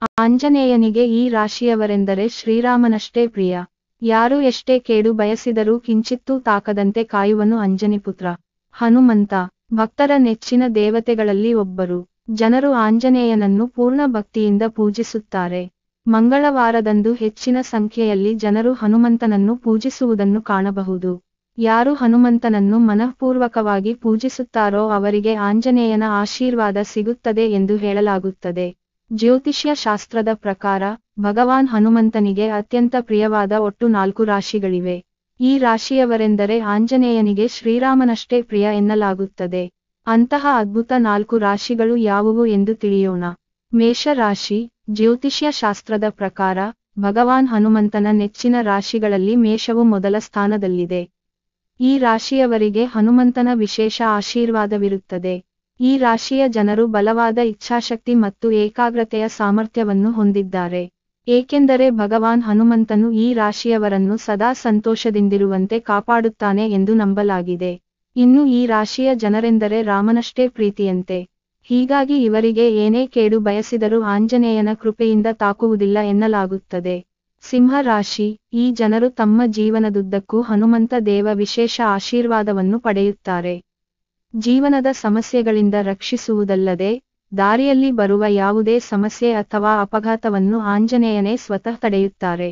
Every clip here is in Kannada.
ಆಂಜನೇಯನಿಗೆ ಈ ರಾಶಿಯವರೆಂದರೆ ಶ್ರೀರಾಮನಷ್ಟೇ ಪ್ರಿಯ. ಯಾರು ಎಷ್ಟೇ ಕೇಡು ಬಯಸಿದರೂ ಕಿಂಚಿತ್ತೂ ತಾಕದಂತೆ ಕಾಯುವನು ಅಂಜನಿಪುತ್ರ ಹನುಮಂತ. ಭಕ್ತರ ನೆಚ್ಚಿನ ದೇವತೆಗಳಲ್ಲಿ ಒಬ್ಬರು. ಜನರು ಆಂಜನೇಯನನ್ನು ಪೂರ್ಣ ಭಕ್ತಿಯಿಂದ ಪೂಜಿಸುತ್ತಾರೆ. ಮಂಗಳವಾರದಂದು ಹೆಚ್ಚಿನ ಸಂಖ್ಯೆಯಲ್ಲಿ ಜನರು ಹನುಮಂತನನ್ನು ಪೂಜಿಸುವುದನ್ನು ಕಾಣಬಹುದು. ಯಾರು ಹನುಮಂತನನ್ನು ಮನಃಪೂರ್ವಕವಾಗಿ ಪೂಜಿಸುತ್ತಾರೋ ಅವರಿಗೆ ಆಂಜನೇಯನ ಆಶೀರ್ವಾದ ಸಿಗುತ್ತದೆ ಎಂದು ಹೇಳಲಾಗುತ್ತದೆ. ಜ್ಯೋತಿಷ್ಯ ಶಾಸ್ತ್ರದ ಪ್ರಕಾರ ಭಗವಾನ್ ಹನುಮಂತನಿಗೆ ಅತ್ಯಂತ ಪ್ರಿಯವಾದ ಒಟ್ಟು 4 ರಾಶಿಗಳಿವೆ. ಈ ರಾಶಿಯವರೆಂದರೆ ಆಂಜನೇಯನಿಗೆ ಶ್ರೀರಾಮನಷ್ಟೇ ಪ್ರಿಯ ಎನ್ನಲಾಗುತ್ತದೆ. ಅಂತಹ ಅದ್ಭುತ 4 ರಾಶಿಗಳು ಯಾವುವು ಎಂದು ತಿಳಿಯೋಣ. ಮೇಷ ರಾಶಿ. ಜ್ಯೋತಿಷ್ಯ ಶಾಸ್ತ್ರದ ಪ್ರಕಾರ ಭಗವಾನ್ ಹನುಮಂತನ ನೆಚ್ಚಿನ ರಾಶಿಗಳಲ್ಲಿ ಮೇಷವು ಮೊದಲ ಸ್ಥಾನದಲ್ಲಿದೆ. ಈ ರಾಶಿಯವರಿಗೆ ಹನುಮಂತನ ವಿಶೇಷ ಆಶೀರ್ವಾದವಿರುತ್ತದೆ. ಈ ರಾಶಿಯ ಜನರು ಬಲವಾದ ಇಚ್ಛಾಶಕ್ತಿ ಮತ್ತು ಏಕಾಗ್ರತೆಯ ಸಾಮರ್ಥ್ಯವನ್ನು ಹೊಂದಿದ್ದಾರೆ. ಏಕೆಂದರೆ ಭಗವಾನ್ ಹನುಮಂತನು ಈ ರಾಶಿಯವರನ್ನು ಸದಾ ಸಂತೋಷದಿಂದಿರುವಂತೆ ಕಾಪಾಡುತ್ತಾನೆ ಎಂದು ನಂಬಲಾಗಿದೆ. ಇನ್ನು ಈ ರಾಶಿಯ ಜನರೆಂದರೆ ರಾಮನಷ್ಟೇ ಪ್ರೀತಿಯಂತೆ. ಹೀಗಾಗಿ ಇವರಿಗೆ ಏನೇ ಕೇಡು ಬಯಸಿದರೂ ಆಂಜನೇಯನ ಕೃಪೆಯಿಂದ ತಾಕುವುದಿಲ್ಲ ಎನ್ನಲಾಗುತ್ತದೆ. ಸಿಂಹ ರಾಶಿ. ಈ ಜನರು ತಮ್ಮ ಜೀವನದುದ್ದಕ್ಕೂ ಹನುಮಂತ ದೇವ ವಿಶೇಷ ಆಶೀರ್ವಾದವನ್ನು ಪಡೆಯುತ್ತಾರೆ. ಜೀವನದ ಸಮಸ್ಯೆಗಳಿಂದ ರಕ್ಷಿಸುವುದಲ್ಲದೆ ದಾರಿಯಲ್ಲಿ ಬರುವ ಯಾವುದೇ ಸಮಸ್ಯೆ ಅಥವಾ ಅಪಘಾತವನ್ನು ಆಂಜನೇಯನೇ ಸ್ವತಃ ತಡೆಯುತ್ತಾರೆ.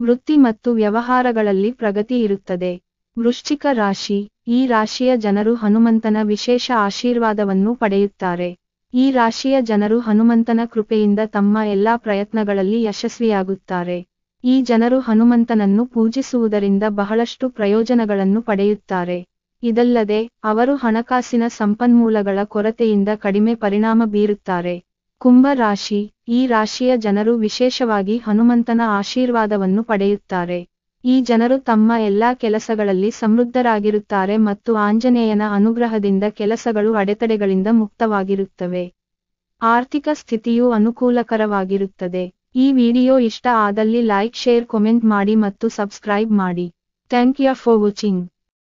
ವೃತ್ತಿ ಮತ್ತು ವ್ಯವಹಾರಗಳಲ್ಲಿ ಪ್ರಗತಿ ಇರುತ್ತದೆ. ವೃಶ್ಚಿಕ ರಾಶಿ. ಈ ರಾಶಿಯ ಜನರು ಹನುಮಂತನ ವಿಶೇಷ ಆಶೀರ್ವಾದವನ್ನು ಪಡೆಯುತ್ತಾರೆ. ಈ ರಾಶಿಯ ಜನರು ಹನುಮಂತನ ಕೃಪೆಯಿಂದ ತಮ್ಮ ಎಲ್ಲಾ ಪ್ರಯತ್ನಗಳಲ್ಲಿ ಯಶಸ್ವಿಯಾಗುತ್ತಾರೆ. ಈ ಜನರು ಹನುಮಂತನನ್ನು ಪೂಜಿಸುವುದರಿಂದ ಬಹಳಷ್ಟು ಪ್ರಯೋಜನಗಳನ್ನು ಪಡೆಯುತ್ತಾರೆ. ಇದಲ್ಲದೆ ಅವರು ಹಣಕಾಸಿನ ಸಂಪನ್ಮೂಲಗಳ ಕೊರತೆಯಿಂದ ಕಡಿಮೆ ಪರಿಣಾಮ ಬೀರುತ್ತಾರೆ. ಕುಂಭ ರಾಶಿ. ಈ ರಾಶಿಯ ಜನರು ವಿಶೇಷವಾಗಿ ಹನುಮಂತನ ಆಶೀರ್ವಾದವನ್ನು ಪಡೆಯುತ್ತಾರೆ. ಈ ಜನರು ತಮ್ಮ ಎಲ್ಲಾ ಕೆಲಸಗಳಲ್ಲಿ ಸಮೃದ್ಧರಾಗಿರುತ್ತಾರೆ ಮತ್ತು ಆಂಜನೇಯನ ಅನುಗ್ರಹದಿಂದ ಕೆಲಸಗಳು ಅಡೆತಡೆಗಳಿಂದ ಮುಕ್ತವಾಗಿರುತ್ತವೆ. ಆರ್ಥಿಕ ಸ್ಥಿತಿಯೂ ಅನುಕೂಲಕರವಾಗಿರುತ್ತದೆ. ಈ ವಿಡಿಯೋ ಇಷ್ಟ ಆದಲ್ಲಿ ಲೈಕ್, ಶೇರ್, ಕಾಮೆಂಟ್ ಮಾಡಿ ಮತ್ತು ಸಬ್ಸ್ಕ್ರೈಬ್ ಮಾಡಿ. Thank you for watching.